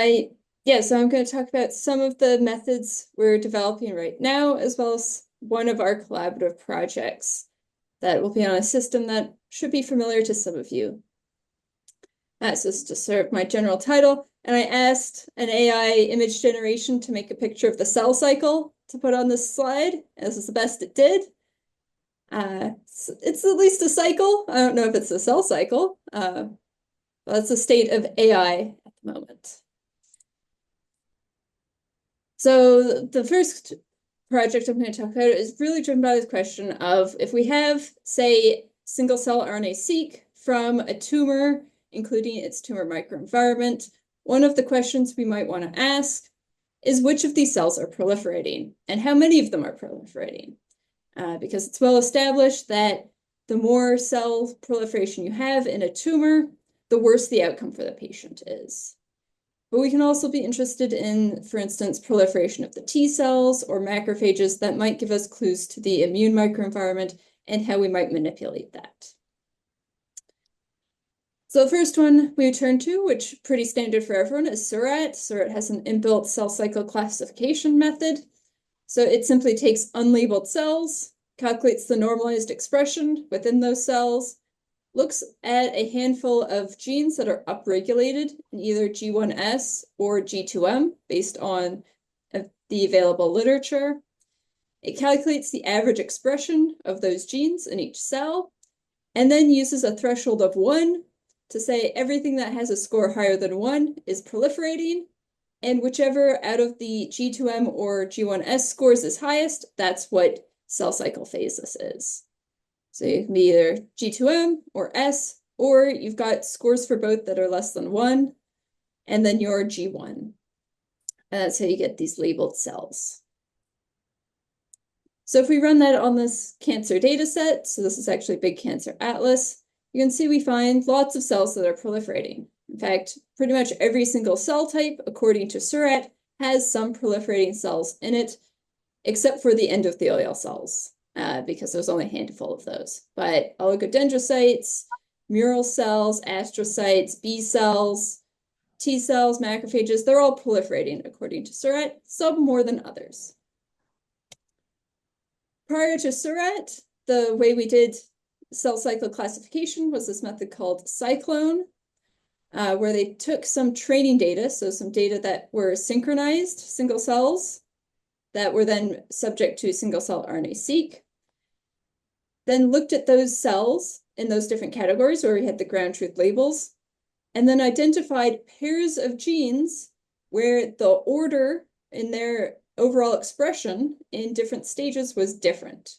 So I'm going to talk about some of the methods we're developing right now, as well as one of our collaborative projects that will be on a system that should be familiar to some of you. So this is just sort of my general title, and I asked an AI image generation to make a picture of the cell cycle to put on this slide, and this is the best it did. It's at least a cycle. I don't know if it's a cell cycle, but it's the state of AI at the moment. So the first project I'm going to talk about is really driven by this question of if we have, say, single-cell RNA-seq from a tumor, including its tumor microenvironment, one of the questions we might want to ask is which of these cells are proliferating and how many of them are proliferating? Because it's well established that the more cell proliferation you have in a tumor, the worse the outcome for the patient is. But we can also be interested in, for instance, proliferation of the T cells or macrophages that might give us clues to the immune microenvironment and how we might manipulate that. So the first one we turn to, which pretty standard for everyone, is SURAT. SURAT has an inbuilt cell cycle classification method. So it simply takes unlabeled cells, calculates the normalized expression within those cells, looks at a handful of genes that are upregulated in either G1S or G2M based on the available literature. It calculates the average expression of those genes in each cell, and then uses a threshold of 1 to say everything that has a score higher than 1 is proliferating, and whichever out of the G2M or G1S scores is highest, that's what cell cycle phase this is. So you can be either G2M or S, or you've got scores for both that are less than 1, and then you're G1. And that's how you get these labeled cells. So if we run that on this cancer data set, so this is actually Big Cancer Atlas, you can see we find lots of cells that are proliferating. In fact, pretty much every single cell type, according to SURAT, has some proliferating cells in it, except for the endothelial cells, because there's only a handful of those. But oligodendrocytes, mural cells, astrocytes, B cells, T cells, macrophages, they're all proliferating according to SURAT, some more than others. Prior to SURAT, the way we did cell cycle classification was this method called Cyclone, where they took some training data, so some data that were synchronized single cells that were then subject to single-cell RNA-seq, then looked at those cells in those different categories where we had the ground truth labels, and then identified pairs of genes where the order in their overall expression in different stages was different.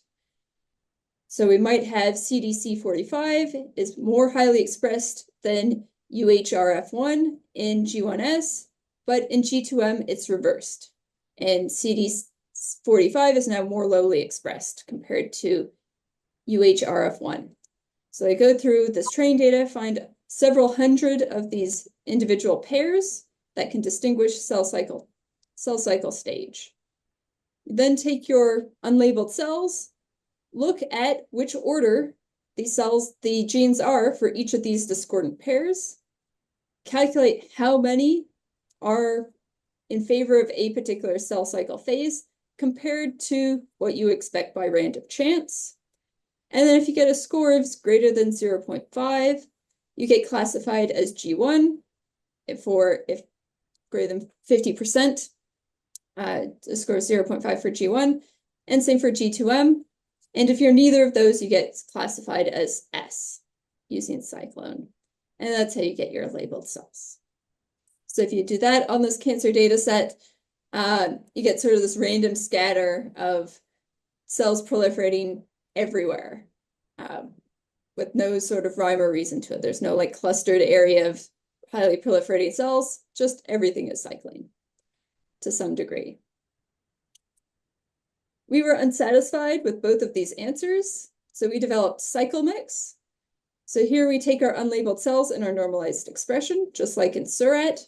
So we might have CDC45 is more highly expressed than UHRF1 in G1S, but in G2M it's reversed. And CD45 is now more lowly expressed compared to UHRF1. So they go through this train data, find several hundred of these individual pairs that can distinguish cell cycle stage. You then take your unlabeled cells, look at which order the genes are for each of these discordant pairs, calculate how many are in favor of a particular cell cycle phase compared to what you expect by random chance. And then if you get a score of greater than 0.5, you get classified as G1. If greater than 50%, a score of 0.5 for G1, and same for G2M. And if you're neither of those, you get classified as S using Cyclone. And that's how you get your labeled cells. So if you do that on this cancer data set, you get sort of this random scatter of cells proliferating everywhere with no sort of rhyme or reason to it. There's no like clustered area of highly proliferating cells, just everything is cycling to some degree. We were unsatisfied with both of these answers, so we developed CycleMix. So here we take our unlabeled cells in our normalized expression, just like in SURAT,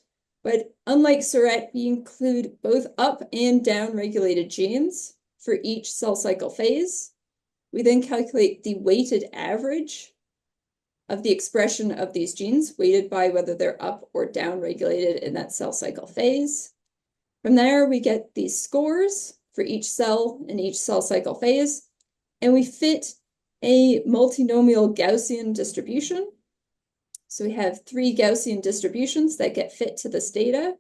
but unlike SURAT, we include both up and down regulated genes for each cell cycle phase. We then calculate the weighted average of the expression of these genes, weighted by whether they're up or down regulated in that cell cycle phase. From there, we get these scores for each cell in each cell cycle phase, and we fit a multinomial Gaussian distribution. So we have 3 Gaussian distributions that get fit to this data.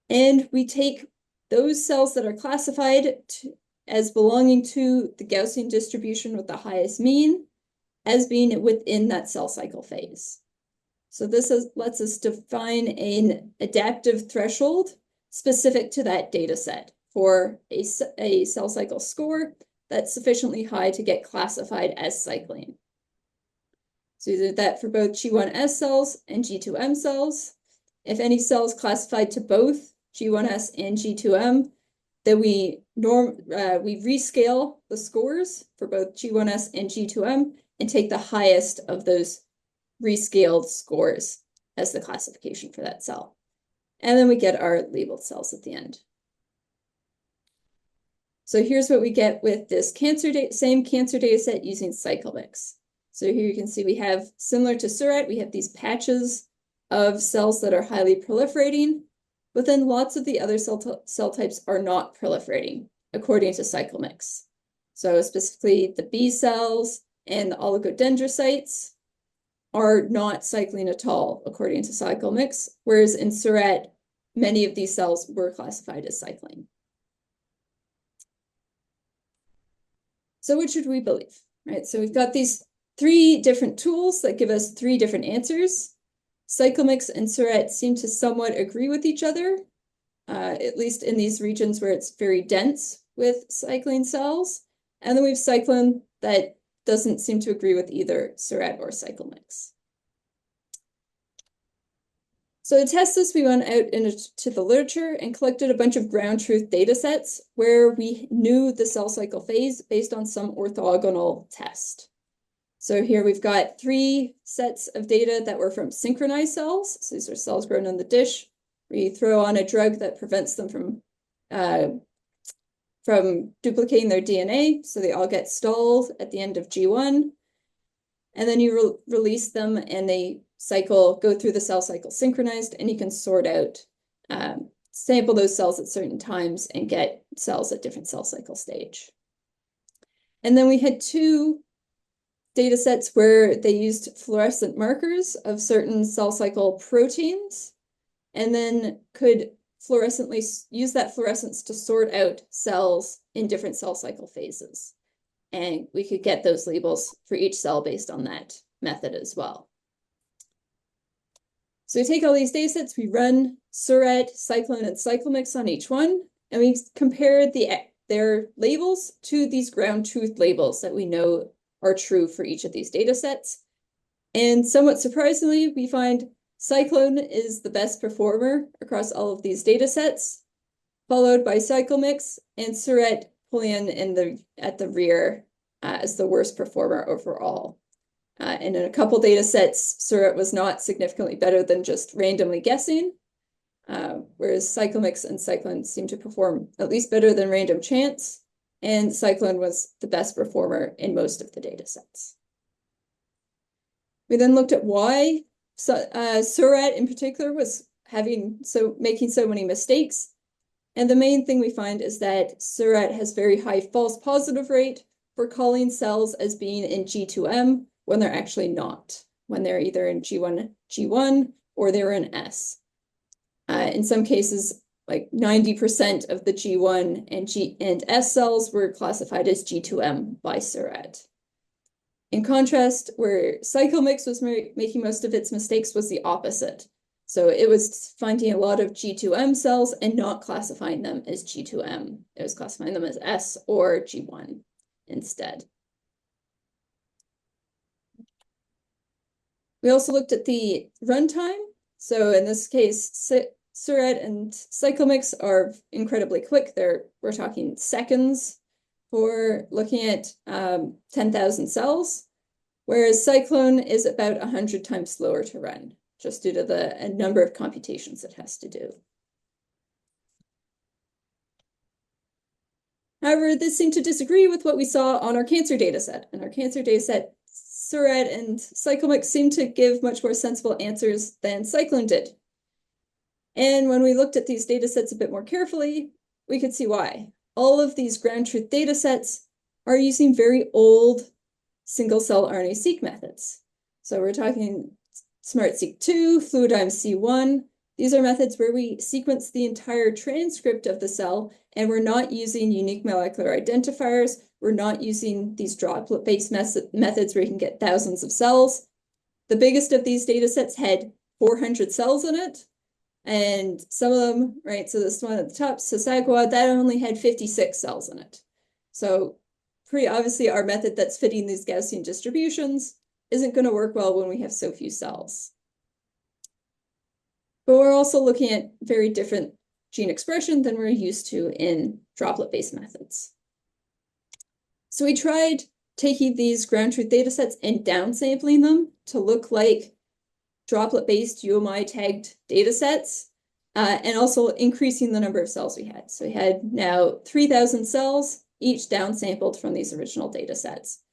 And we take those cells that are classified as belonging to the Gaussian distribution with the highest mean as being within that cell cycle phase. So this lets us define an adaptive threshold specific to that data set for a cell cycle score that's sufficiently high to get classified as cycling. So we did that for both G1S cells and G2M cells. If any cells classified to both G1S and G2M, then we rescale the scores for both G1S and G2M and take the highest of those rescaled scores as the classification for that cell. And then we get our labeled cells at the end. So here's what we get with this same cancer data set using CycleMix. So here you can see we have, similar to Suret, we have these patches of cells that are highly proliferating, but then lots of the other cell types are not proliferating, according to CycleMix. So specifically the B cells and the oligodendrocytes are not cycling at all, according to CycleMix, whereas in Suret, many of these cells were classified as cycling. So what should we believe, right? So we've got these 3 different tools that give us 3 different answers. CycleMix and Suret seem to somewhat agree with each other, at least in these regions where it's very dense with cycling cells. And then we have cyclone that doesn't seem to agree with either Suret or CycleMix. So to test this, we went out into the literature and collected a bunch of ground truth data sets where we knew the cell cycle phase based on some orthogonal test. So here we've got 3 sets of data that were from synchronized cells. So these are cells grown in the dish. We throw on a drug that prevents them from duplicating their DNA. So they all get stalled at the end of G1. And then you release them and they go through the cell cycle synchronized, and you can sort out, sample those cells at certain times and get cells at different cell cycle stage. And then we had 2 data sets where they used fluorescent markers of certain cell cycle proteins, and then could use that fluorescence to sort out cells in different cell cycle phases. And we could get those labels for each cell based on that method as well. So we take all these data sets, we run Suret, Cyclone, and CycleMix on each one, and we compare their labels to these ground truth labels that we know are true for each of these data sets. And somewhat surprisingly, we find Cyclone is the best performer across all of these data sets, followed by CycleMix, and Suret pulling in at the rear as the worst performer overall. And in a couple data sets, Suret was not significantly better than just randomly guessing, whereas CycleMix and Cyclone seem to perform at least better than random chance, and Cyclone was the best performer in most of the data sets. We then looked at why Suret in particular was making so many mistakes. And the main thing we find is that Suret has very high false positive rate for calling cells as being in G2M when they're actually not, when they're either in G1 or they're in S. In some cases, like 90% of the G1 and S cells were classified as G2M by Suret. In contrast, where CycleMix was making most of its mistakes was the opposite. So it was finding a lot of G2M cells and not classifying them as G2M. It was classifying them as S or G1 instead. We also looked at the runtime. So in this case, Suret and CycleMix are incredibly quick. We're talking seconds for looking at 10,000 cells, whereas Cyclone is about 100 times slower to run, just due to the number of computations it has to do. However, this seemed to disagree with what we saw on our cancer data set. And our cancer data set Surratt and Cyclemix seemed to give much more sensible answers than Cyclone did. And when we looked at these data sets a bit more carefully, we could see why. All of these ground truth data sets are using very old single-cell RNA-seq methods. So we're talking SMART-seq2, Fluidigm-C1. These are methods where we sequence the entire transcript of the cell, and we're not using unique molecular identifiers. We're not using these droplet-based methods where you can get thousands of cells. The biggest of these data sets had 400 cells in it. And some of them, right, so this one at the top, Sasagua, that only had 56 cells in it. So pretty obviously our method that's fitting these Gaussian distributions isn't going to work well when we have so few cells. But we're also looking at very different gene expression than we're used to in droplet-based methods. So we tried taking these ground truth data sets and downsampling them to look like droplet-based UMI tagged data sets, and also increasing the number of cells we had. So we had now 3,000 cells, each downsampled from these original data sets.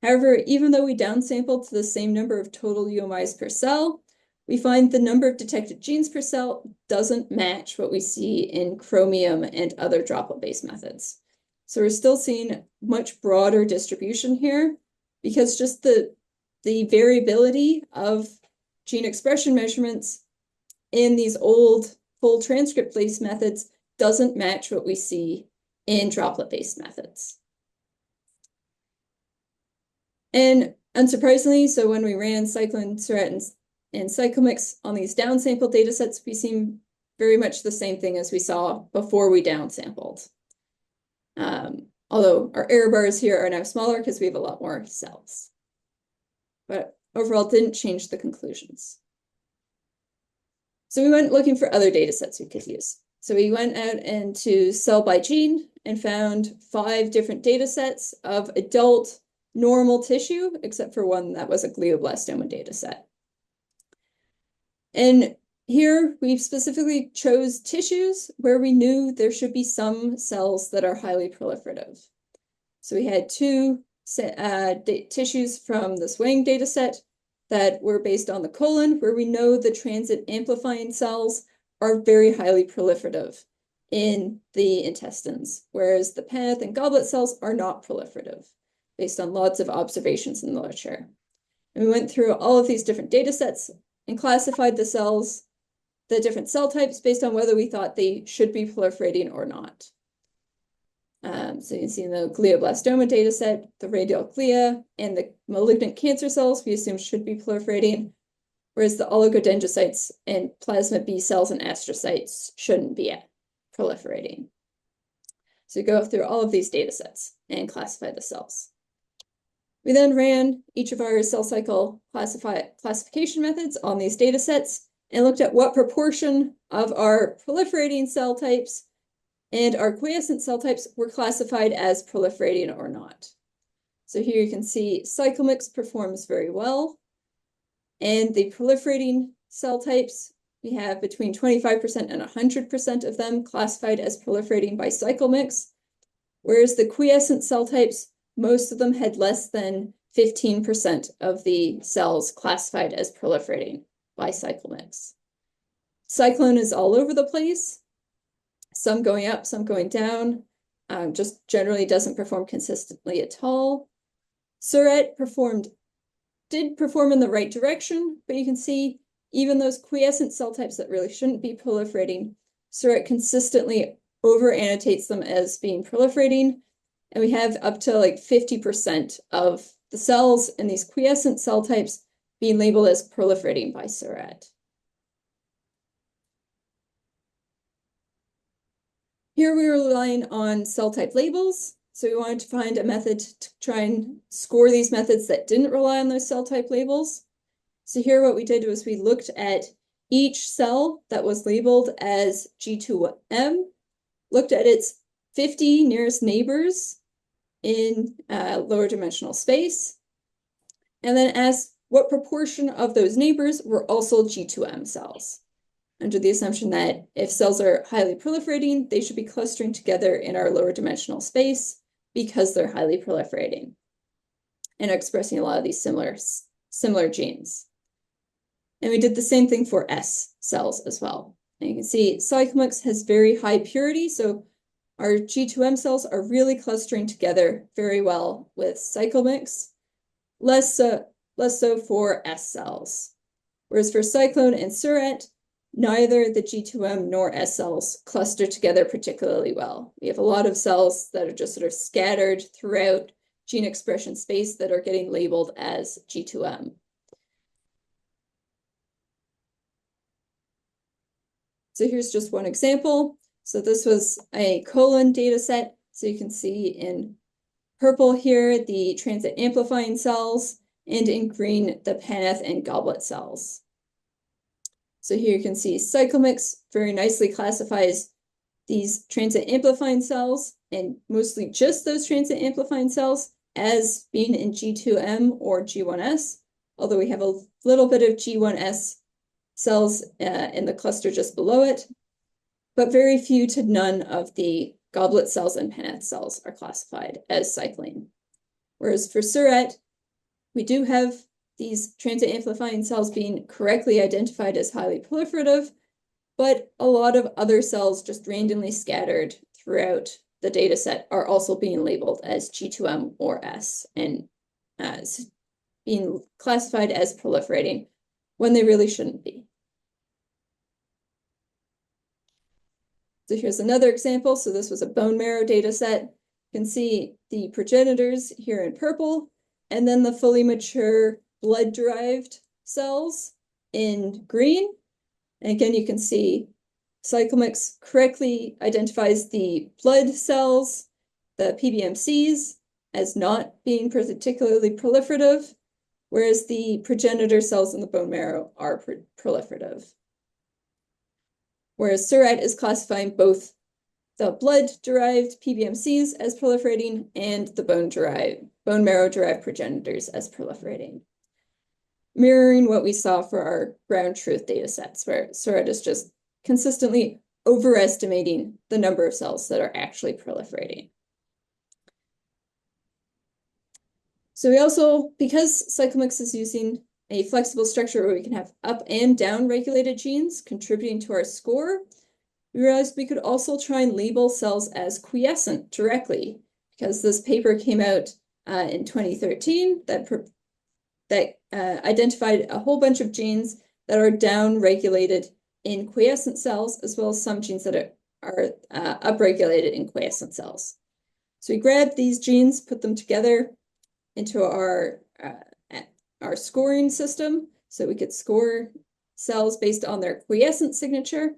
However, even though we downsampled to the same number of total UMIs per cell, we find the number of detected genes per cell doesn't match what we see in Chromium and other droplet-based methods. So we're still seeing much broader distribution here because just the variability of gene expression measurements in these old full transcript-based methods doesn't match what we see in droplet-based methods. And unsurprisingly, so when we ran Cyclone, Surratt, and Cyclemix on these downsampled data sets, we see very much the same thing as we saw before we downsampled. Although our error bars here are now smaller because we have a lot more cells. But overall, didn't change the conclusions. So we went looking for other data sets we could use. So we went out into cell by gene and found 5 different data sets of adult normal tissue, except for one that was a glioblastoma data set. And here we specifically chose tissues where we knew there should be some cells that are highly proliferative. So we had 2 tissues from the Swang data set that were based on the colon, where we know the transit amplifying cells are very highly proliferative in the intestines, whereas the path and goblet cells are not proliferative, based on lots of observations in the literature. And we went through all of these different data sets and classified the cells, the different cell types, based on whether we thought they should be proliferating or not. So you can see in the glioblastoma data set, the radial glia and the malignant cancer cells we assume should be proliferating, whereas the oligodendrocytes and plasma B cells and astrocytes shouldn't be proliferating. So we go through all of these data sets and classify the cells. We then ran each of our cell cycle classification methods on these data sets and looked at what proportion of our proliferating cell types and our quiescent cell types were classified as proliferating or not. So here you can see Cyclemix performs very well. And the proliferating cell types, we have between 25% and 100% of them classified as proliferating by Cyclemix, whereas the quiescent cell types, most of them had less than 15% of the cells classified as proliferating by Cyclemix. Cyclone is all over the place, some going up, some going down, just generally doesn't perform consistently at all. Surratt did perform in the right direction, but you can see even those quiescent cell types that really shouldn't be proliferating, Surratt consistently over-annotates them as being proliferating, and we have up to like 50% of the cells in these quiescent cell types being labeled as proliferating by Surratt. Here we were relying on cell type labels. So we wanted to find a method to try and score these methods that didn't rely on those cell type labels. So here what we did was we looked at each cell that was labeled as G2M, looked at its 50 nearest neighbors in lower dimensional space, and then asked what proportion of those neighbors were also G2M cells, under the assumption that if cells are highly proliferating, they should be clustering together in our lower dimensional space because they're highly proliferating. and are expressing a lot of these similar genes. And we did the same thing for S cells as well. And you can see cyclomix has very high purity, so our G2M cells are really clustering together very well with cyclomix, less so for S cells. Whereas for cyclone and suret, neither the G2M nor S cells cluster together particularly well. We have a lot of cells that are just sort of scattered throughout gene expression space that are getting labeled as G2M. So here's just one example. So this was a colon data set. So you can see in purple here, the transit amplifying cells, and in green, the Paneth and goblet cells. So here you can see cyclomix very nicely classifies these transit amplifying cells, and mostly just those transit amplifying cells, as being in G2M or G1S, although we have a little bit of G1S cells in the cluster just below it, but very few to none of the goblet cells and Paneth cells are classified as cycling. Whereas for suret, we do have these transit amplifying cells being correctly identified as highly proliferative, but a lot of other cells just randomly scattered throughout the data set are also being labeled as G2M or S and being classified as proliferating when they really shouldn't be. So here's another example. So this was a bone marrow data set. You can see the progenitors here in purple, and then the fully mature blood-derived cells in green. And again, you can see cyclomix correctly identifies the blood cells, the PBMCs, as not being particularly proliferative, whereas the progenitor cells in the bone marrow are proliferative. Whereas suret is classifying both the blood-derived PBMCs as proliferating and the bone marrow-derived progenitors as proliferating, mirroring what we saw for our ground truth data sets, where suret is just consistently overestimating the number of cells that are actually proliferating. So we also, because cyclomix is using a flexible structure where we can have up and down regulated genes contributing to our score, we realized we could also try and label cells as quiescent directly, because this paper came out in 2013 that identified a whole bunch of genes that are down-regulated in quiescent cells, as well as some genes that are upregulated in quiescent cells. So we grabbed these genes, put them together into our scoring system, so we could score cells based on their quiescent signature,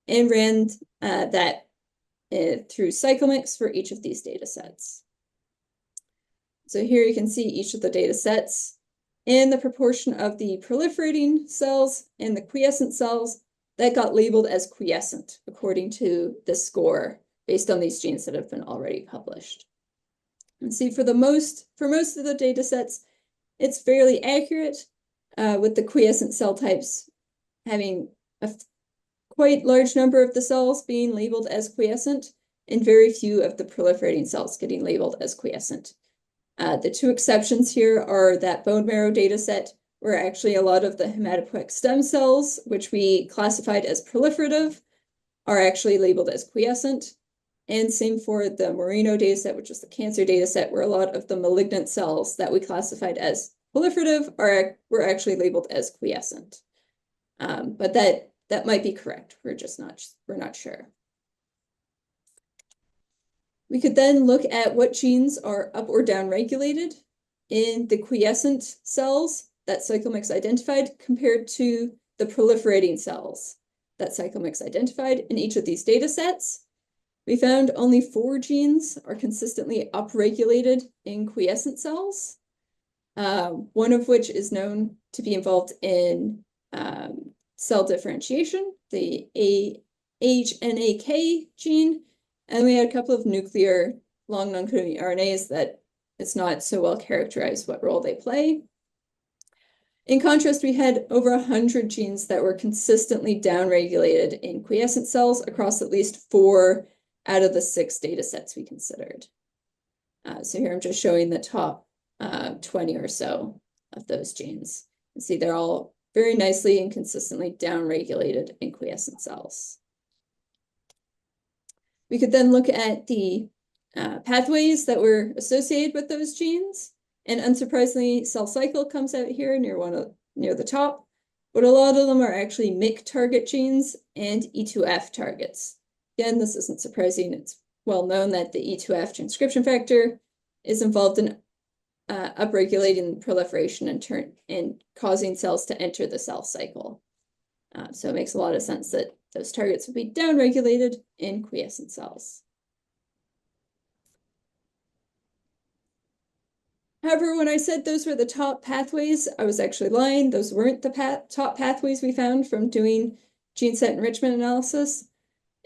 and ran that through cyclomix for each of these data sets. So here you can see each of the data sets and the proportion of the proliferating cells and the quiescent cells that got labeled as quiescent according to the score based on these genes that have been already published. And see, for most of the data sets, it's fairly accurate, with the quiescent cell types having a quite large number of the cells being labeled as quiescent, and very few of the proliferating cells getting labeled as quiescent. The two exceptions here are that bone marrow data set, where actually a lot of the hematopoietic stem cells, which we classified as proliferative, are actually labeled as quiescent. And same for the Merino data set, which is the cancer data set, where a lot of the malignant cells that we classified as proliferative were actually labeled as quiescent. But that might be correct. We're not sure. We could then look at what genes are up or down regulated in the quiescent cells that cyclomix identified compared to the proliferating cells that cyclomix identified in each of these data sets. We found only 4 genes are consistently upregulated in quiescent cells, one of which is known to be involved in cell differentiation, the HNAK gene, and we had a couple of nuclear long non-coding RNAs that it's not so well characterized what role they play. In contrast, we had over 100 genes that were consistently downregulated in quiescent cells across at least 4 out of the 6 data sets we considered. So here I'm just showing the top 20 or so of those genes. You see they're all very nicely and consistently downregulated in quiescent cells. We could then look at the pathways that were associated with those genes. And unsurprisingly, cell cycle comes out here near the top, but a lot of them are actually MYC target genes and E2F targets. Again, this isn't surprising. It's well known that the E2F transcription factor is involved in upregulating proliferation and causing cells to enter the cell cycle. So it makes a lot of sense that those targets would be downregulated in quiescent cells. However, when I said those were the top pathways, I was actually lying. Those weren't the top pathways we found from doing gene set enrichment analysis.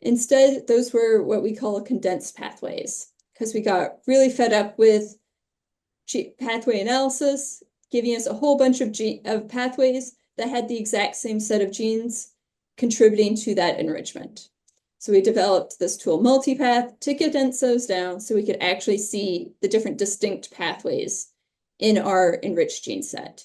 Instead, those were what we call condensed pathways, because we got really fed up with pathway analysis, giving us a whole bunch of pathways that had the exact same set of genes contributing to that enrichment. So we developed this tool multipath to condense those down so we could actually see the different distinct pathways in our enriched gene set.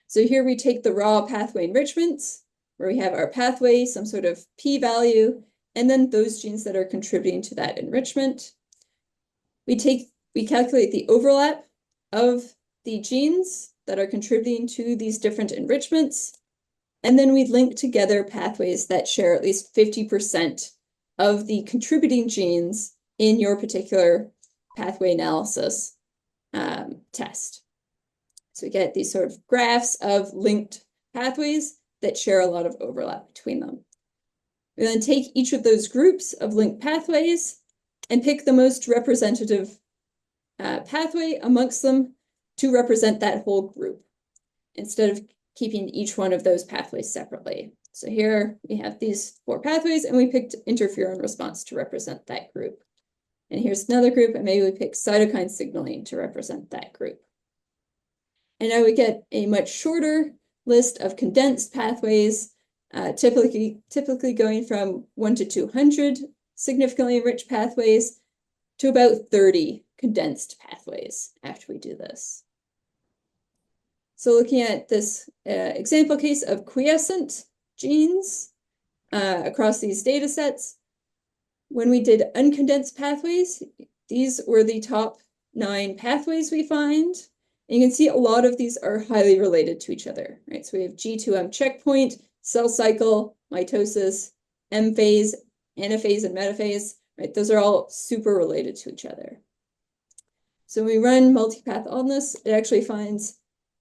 So here we take the raw pathway enrichments, where we have our pathway, some sort of p-value, and then those genes that are contributing to that enrichment. We calculate the overlap of the genes that are contributing to these different enrichments, and then we link together pathways that share at least 50% of the contributing genes in your particular pathway analysis test. So we get these sort of graphs of linked pathways that share a lot of overlap between them. We then take each of those groups of linked pathways and pick the most representative pathway amongst them to represent that whole group, instead of keeping each one of those pathways separately. So here we have these 4 pathways, and we picked interferon response to represent that group. And here's another group, and maybe we pick cytokine signaling to represent that group. And now we get a much shorter list of condensed pathways, typically going from 1 to 200 significantly enriched pathways to about 30 condensed pathways after we do this. So looking at this example case of quiescent genes across these data sets, when we did uncondensed pathways, these were the top 9 pathways we find. And you can see a lot of these are highly related to each other, right? So we have G2M checkpoint, cell cycle, mitosis, M phase, anaphase, and metaphase, right? Those are all super related to each other. So when we run multipath on this, it actually finds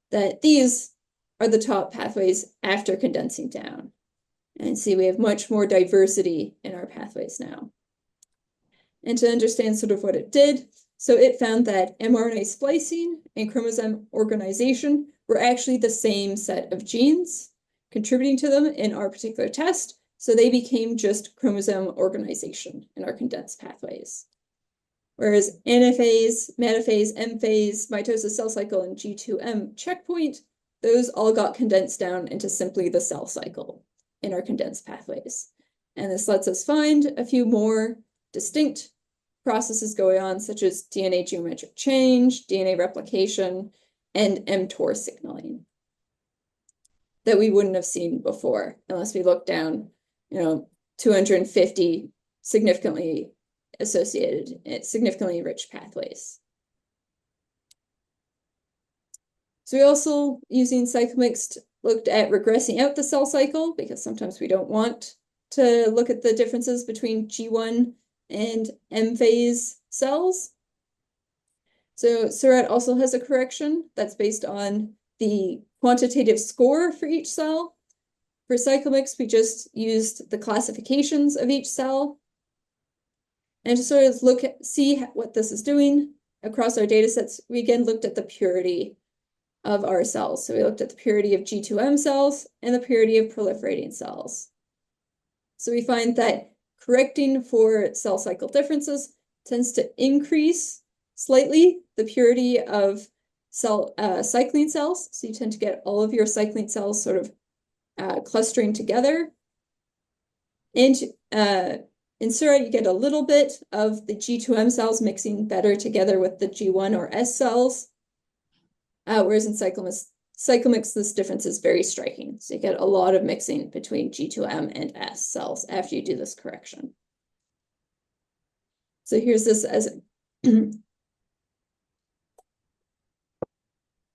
that these are the top pathways after condensing down. And see, we have much more diversity in our pathways now. And to understand sort of what it did, so it found that mRNA splicing and chromosome organization were actually the same set of genes contributing to them in our particular test. So they became just chromosome organization in our condensed pathways. Whereas anaphase, metaphase, M phase, mitosis, cell cycle, and G2M checkpoint, those all got condensed down into simply the cell cycle in our condensed pathways. And this lets us find a few more distinct processes going on, such as DNA geometric change, DNA replication, and mTOR signaling that we wouldn't have seen before unless we looked down, 250 significantly enriched pathways. So we also, using cyclomix, looked at regressing out the cell cycle, because sometimes we don't want to look at the differences between G1 and M phase cells. So Surratt also has a correction that's based on the quantitative score for each cell. For cyclomix, we just used the classifications of each cell. And to sort of see what this is doing across our data sets, we again looked at the purity of our cells. So we looked at the purity of G2M cells and the purity of proliferating cells. So we find that correcting for cell cycle differences tends to increase slightly the purity of cycling cells. So you tend to get all of your cycling cells sort of clustering together. And in Surratt, you get a little bit of the G2M cells mixing better together with the G1 or S cells. whereas in cyclomix, this difference is very striking. So you get a lot of mixing between G2M and S cells after you do this correction. So here's this as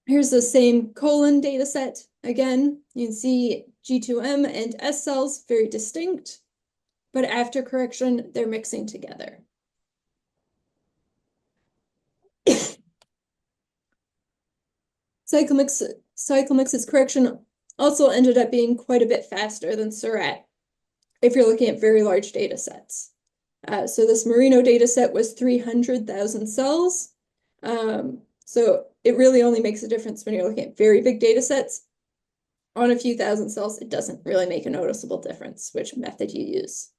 here's the same colon data set. Again, you can see G2M and S cells very distinct, but after correction, they're mixing together. Cyclomix's correction also ended up being quite a bit faster than Seurat if you're looking at very large data sets. So this Merino data set was 300,000 cells. So it really only makes a difference when you're looking at very big data sets. On a few thousand cells, it doesn't really make a noticeable difference which method you use.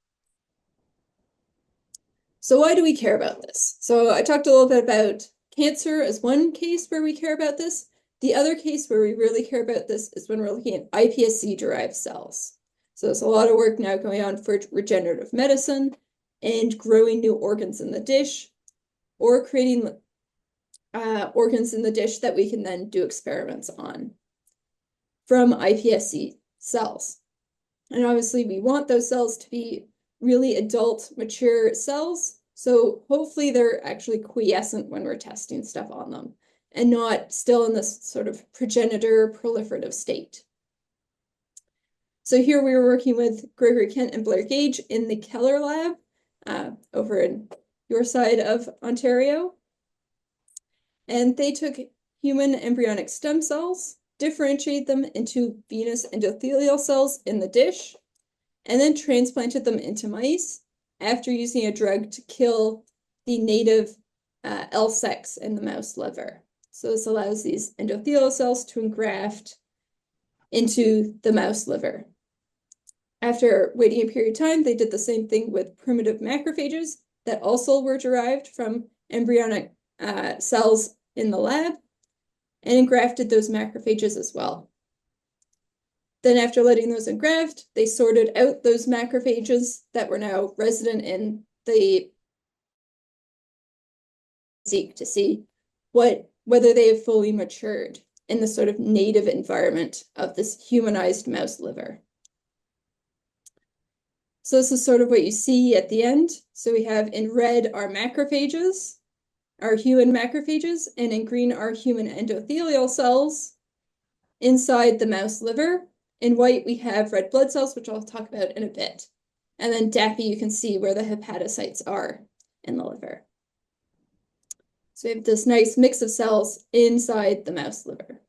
So why do we care about this? So I talked a little bit about cancer as one case where we care about this. The other case where we really care about this is when we're looking at iPSC-derived cells. So there's a lot of work now going on for regenerative medicine and growing new organs in the dish, or creating organs in the dish that we can then do experiments on from iPSC cells. And obviously we want those cells to be really adult, mature cells. So hopefully they're actually quiescent when we're testing stuff on them and not still in this sort of progenitor proliferative state. So here we were working with Gregory Kent and Blair Gage in the Keller lab over in your side of Ontario. And they took human embryonic stem cells, differentiated them into venous endothelial cells in the dish, and then transplanted them into mice after using a drug to kill the native L-sex in the mouse liver. So this allows these endothelial cells to engraft into the mouse liver. After waiting a period of time, they did the same thing with primitive macrophages that also were derived from embryonic cells in the lab and engrafted those macrophages as well. Then after letting those engraft, they sorted out those macrophages that were now resident in the seek to see whether they have fully matured in the sort of native environment of this humanized mouse liver. So this is sort of what you see at the end. So we have in red our macrophages, our human macrophages, and in green our human endothelial cells inside the mouse liver. In white, we have red blood cells, which I'll talk about in a bit. And then DAPI, you can see where the hepatocytes are in the liver. So we have this nice mix of cells inside the mouse liver.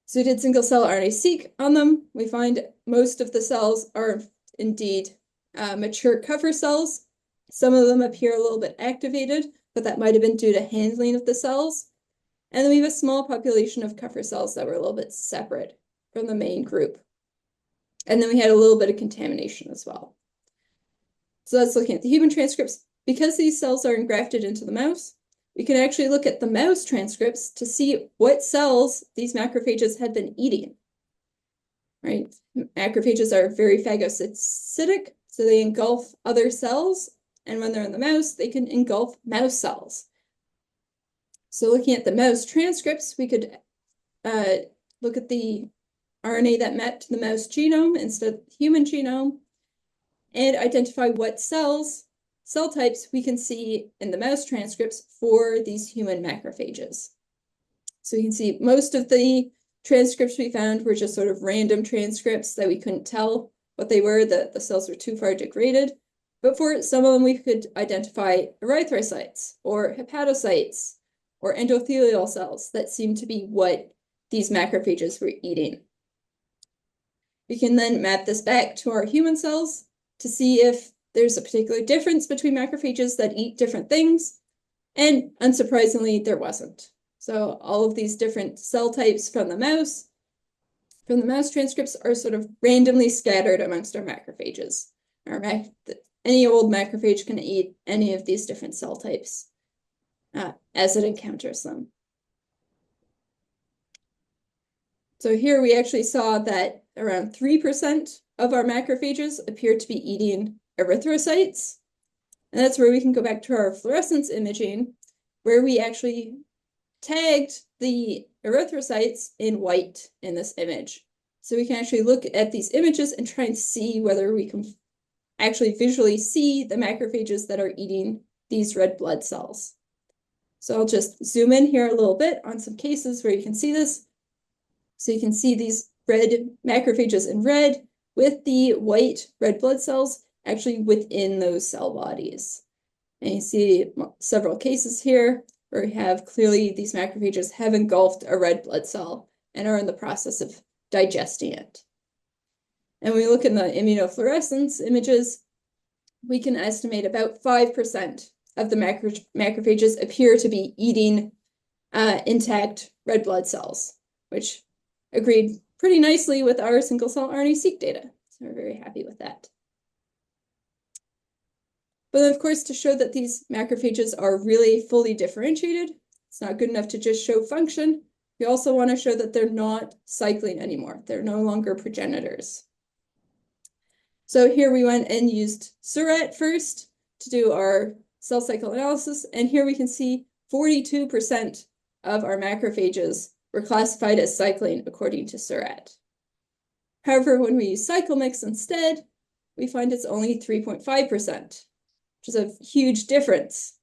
So we did single-cell RNA-seq on them. We find most of the cells are indeed mature cover cells. Some of them appear a little bit activated, but that might have been due to handling of the cells. And then we have a small population of cover cells that were a little bit separate from the main group. And then we had a little bit of contamination as well. So that's looking at the human transcripts. Because these cells are engrafted into the mouse, we can actually look at the mouse transcripts to see what cells these macrophages had been eating. Right? Macrophages are very phagocytic, so they engulf other cells, and when they're in the mouse, they can engulf mouse cells. So looking at the mouse transcripts, we could look at the RNA that mapped to the mouse genome instead of the human genome, and identify what cell types we can see in the mouse transcripts for these human macrophages. So you can see most of the transcripts we found were just sort of random transcripts that we couldn't tell what they were, the cells were too far degraded. But for some of them, we could identify erythrocytes or hepatocytes or endothelial cells that seemed to be what these macrophages were eating. We can then map this back to our human cells to see if there's a particular difference between macrophages that eat different things, and unsurprisingly, there wasn't. So all of these different cell types from the mouse transcripts are sort of randomly scattered amongst our macrophages. Any old macrophage can eat any of these different cell types as it encounters them. So here we actually saw that around 3% of our macrophages appear to be eating erythrocytes. And that's where we can go back to our fluorescence imaging, where we actually tagged the erythrocytes in white in this image. So we can actually look at these images and try and see whether we can actually visually see the macrophages that are eating these red blood cells. So I'll just zoom in here a little bit on some cases where you can see this. So you can see these red macrophages in red with the white red blood cells actually within those cell bodies. And you see several cases here where we have clearly these macrophages have engulfed a red blood cell and are in the process of digesting it. And when we look in the immunofluorescence images, we can estimate about 5% of the macrophages appear to be eating intact red blood cells, which agreed pretty nicely with our single-cell RNA-seq data. So we're very happy with that. But then, of course, to show that these macrophages are really fully differentiated, it's not good enough to just show function. We also want to show that they're not cycling anymore. They're no longer progenitors. So here we went and used Surat first to do our cell cycle analysis. And here we can see 42% of our macrophages were classified as cycling according to Surat. However, when we use CycleMix instead, we find it's only 3.5%, which is a huge difference.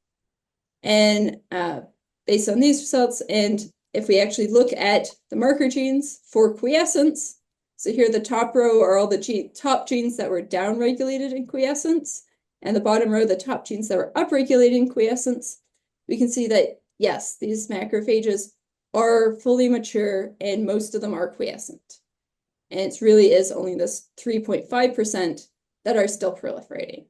And based on these results, and if we actually look at the marker genes for quiescence, so here the top row are all the top genes that were downregulated in quiescence, and the bottom row, the top genes that were upregulated in quiescence, we can see that, yes, these macrophages are fully mature and most of them are quiescent. And it really is only this 3.5% that are still proliferating,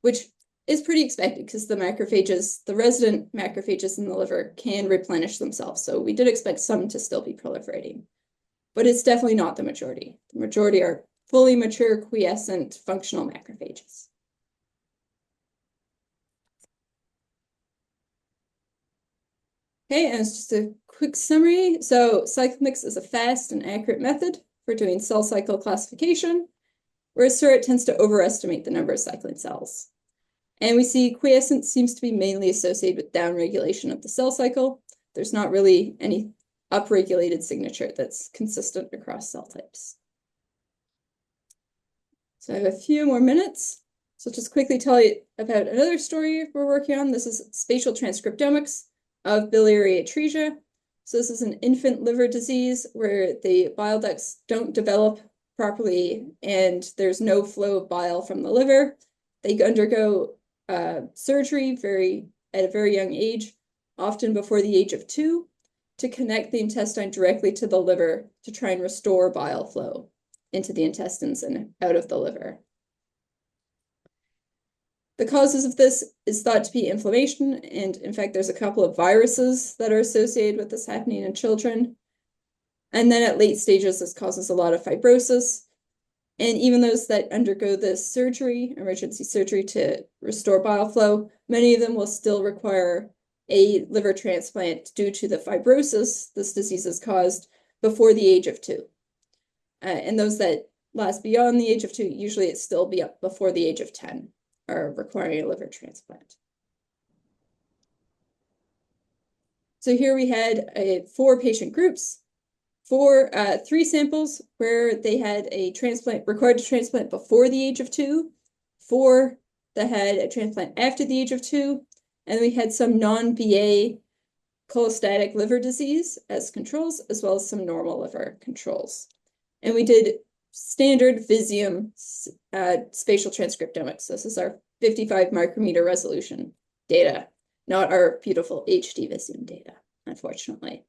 which is pretty expected because the macrophages, the resident macrophages in the liver can replenish themselves. So we did expect some to still be proliferating, but it's definitely not the majority. The majority are fully mature, quiescent, functional macrophages. Okay, and it's just a quick summary. So CycleMix is a fast and accurate method for doing cell cycle classification, whereas Surat tends to overestimate the number of cycling cells. And we see quiescence seems to be mainly associated with downregulation of the cell cycle. There's not really any upregulated signature that's consistent across cell types. So I have a few more minutes. So I'll just quickly tell you about another story we're working on. This is spatial transcriptomics of biliary atresia. So this is an infant liver disease where the bile ducts don't develop properly and there's no flow of bile from the liver. They undergo surgery at a very young age, often before the age of 2, to connect the intestine directly to the liver to try and restore bile flow into the intestines and out of the liver. The causes of this is thought to be inflammation, and in fact, there's a couple of viruses that are associated with this happening in children. And then at late stages, this causes a lot of fibrosis. And even those that undergo this surgery, emergency surgery to restore bile flow, many of them will still require a liver transplant due to the fibrosis this disease has caused before the age of 2. And those that last beyond the age of 2, usually it's still before the age of 10, are requiring a liver transplant. So here we had 4 patient groups. 3 samples where they had a transplant, required to transplant before the age of 2, 4 that had a transplant after the age of 2, and we had some non-BA cholestatic liver disease as controls, as well as some normal liver controls. And we did standard Visium spatial transcriptomics. This is our 55 micrometer resolution data, not our beautiful HD Visium data, unfortunately.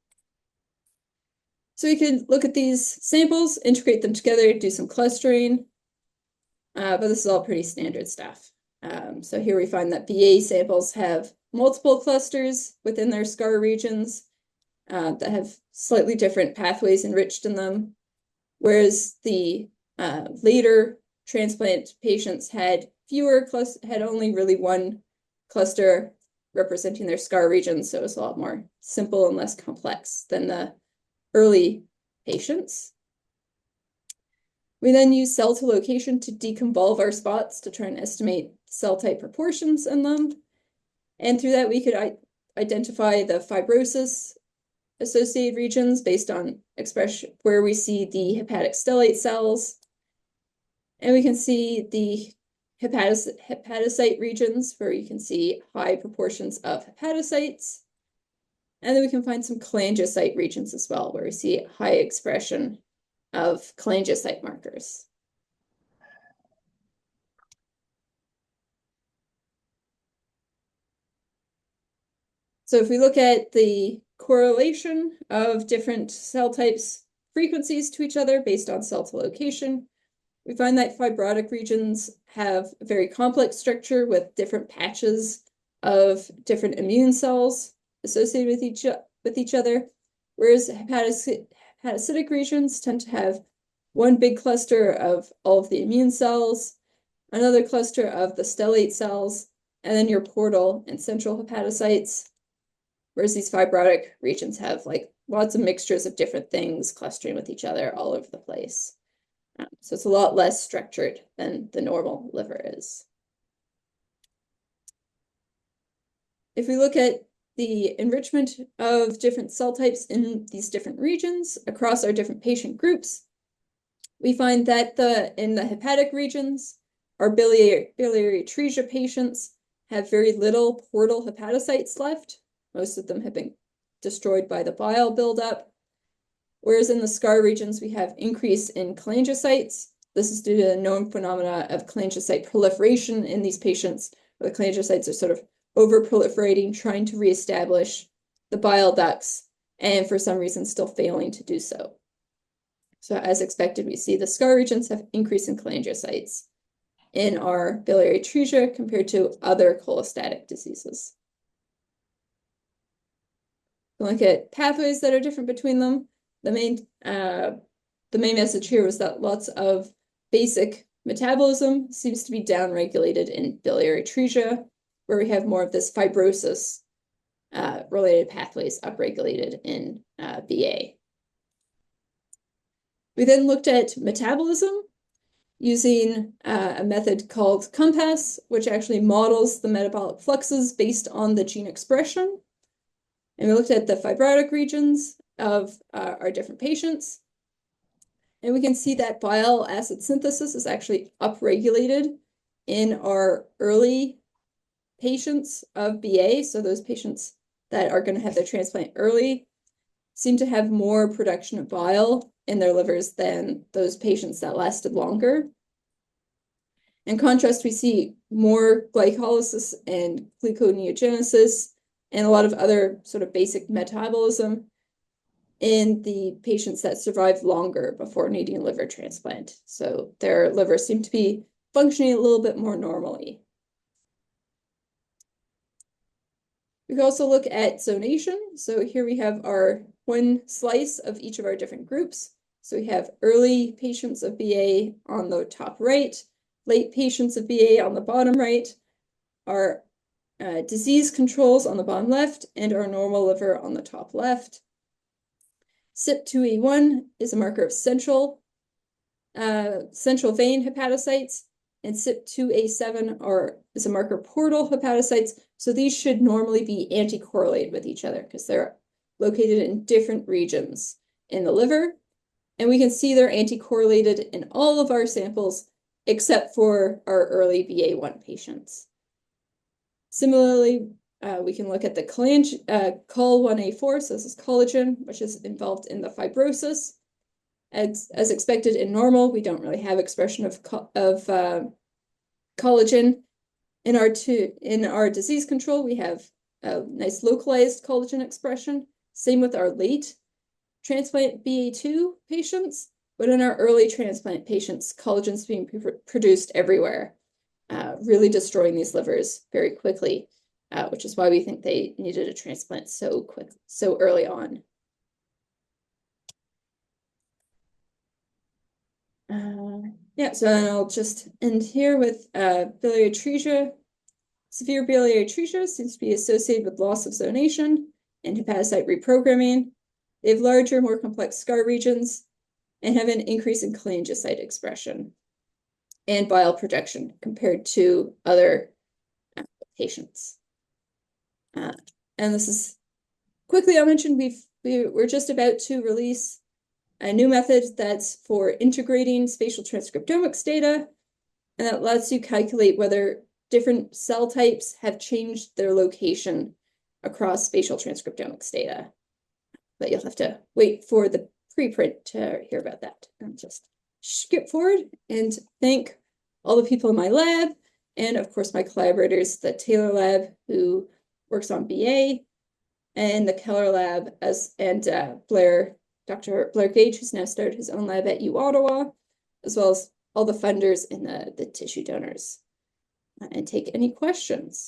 So we could look at these samples, integrate them together, do some clustering, but this is all pretty standard stuff. So here we find that BA samples have multiple clusters within their scar regions that have slightly different pathways enriched in them, whereas the later transplant patients had only really one cluster representing their scar regions, so it was a lot more simple and less complex than the early patients. We then use cell to location to deconvolve our spots to try and estimate cell type proportions in them. And through that, we could identify the fibrosis associated regions based on expression where we see the hepatic stellate cells. And we can see the hepatocyte regions where you can see high proportions of hepatocytes. And then we can find some cholangiocyte regions as well, where we see high expression of cholangiocyte markers. So if we look at the correlation of different cell types frequencies to each other based on cell to location, we find that fibrotic regions have a very complex structure with different patches of different immune cells associated with each other, whereas hepatocytic regions tend to have one big cluster of all of the immune cells, another cluster of the stellate cells, and then your portal and central hepatocytes, whereas these fibrotic regions have like lots of mixtures of different things clustering with each other all over the place. So it's a lot less structured than the normal liver is. If we look at the enrichment of different cell types in these different regions across our different patient groups, we find that in the hepatic regions, our biliary atresia patients have very little portal hepatocytes left. Most of them have been destroyed by the bile buildup. Whereas in the scar regions, we have increase in cholangiocytes. This is due to the known phenomena of cholangiocyte proliferation in these patients, where the cholangiocytes are sort of over-proliferating, trying to reestablish the bile ducts, and for some reason still failing to do so. So as expected, we see the scar regions have increase in cholangiocytes in our biliary atresia compared to other cholestatic diseases. We'll look at pathways that are different between them. The main message here was that lots of basic metabolism seems to be downregulated in biliary atresia, where we have more of this fibrosis related pathways upregulated in BA. We then looked at metabolism using a method called COMPASS, which actually models the metabolic fluxes based on the gene expression. And we looked at the fibrotic regions of our different patients. And we can see that bile acid synthesis is actually upregulated in our early patients of BA. So those patients that are going to have their transplant early seem to have more production of bile in their livers than those patients that lasted longer. In contrast, we see more glycolysis and gluconeogenesis and a lot of other sort of basic metabolism in the patients that survived longer before needing a liver transplant. So their livers seem to be functioning a little bit more normally. We can also look at zonation. So here we have our one slice of each of our different groups. So we have early patients of BA on the top right, late patients of BA on the bottom right, our disease controls on the bottom left, and our normal liver on the top left. CYP2A1 is a marker of central vein hepatocytes, and CYP2A7 is a marker of portal hepatocytes. So these should normally be anti-correlated with each other because they're located in different regions in the liver. And we can see they're anti-correlated in all of our samples except for our early BA1 patients. Similarly, we can look at the col1A4, so this is collagen, which is involved in the fibrosis. As expected in normal, we don't really have expression of collagen. In our disease control, we have a nice localized collagen expression. Same with our late transplant BA2 patients, but in our early transplant patients, collagen is being produced everywhere, really destroying these livers very quickly, which is why we think they needed a transplant so early on. So then I'll just end here with biliary atresia. Severe biliary atresia seems to be associated with loss of zonation and hepatocyte reprogramming. They have larger, more complex scar regions and have an increase in cholangiocyte expression and bile production compared to other patients. And this is quickly, I'll mention we're just about to release a new method that's for integrating spatial transcriptomics data, and that lets you calculate whether different cell types have changed their location across spatial transcriptomics data. But you'll have to wait for the preprint to hear about that. And just skip forward and thank all the people in my lab, and of course my collaborators, the Taylor lab, who works on BA, and the Keller lab, and Dr. Blair Gage, who's now started his own lab at U Ottawa, as well as all the funders and the tissue donors. And take any questions.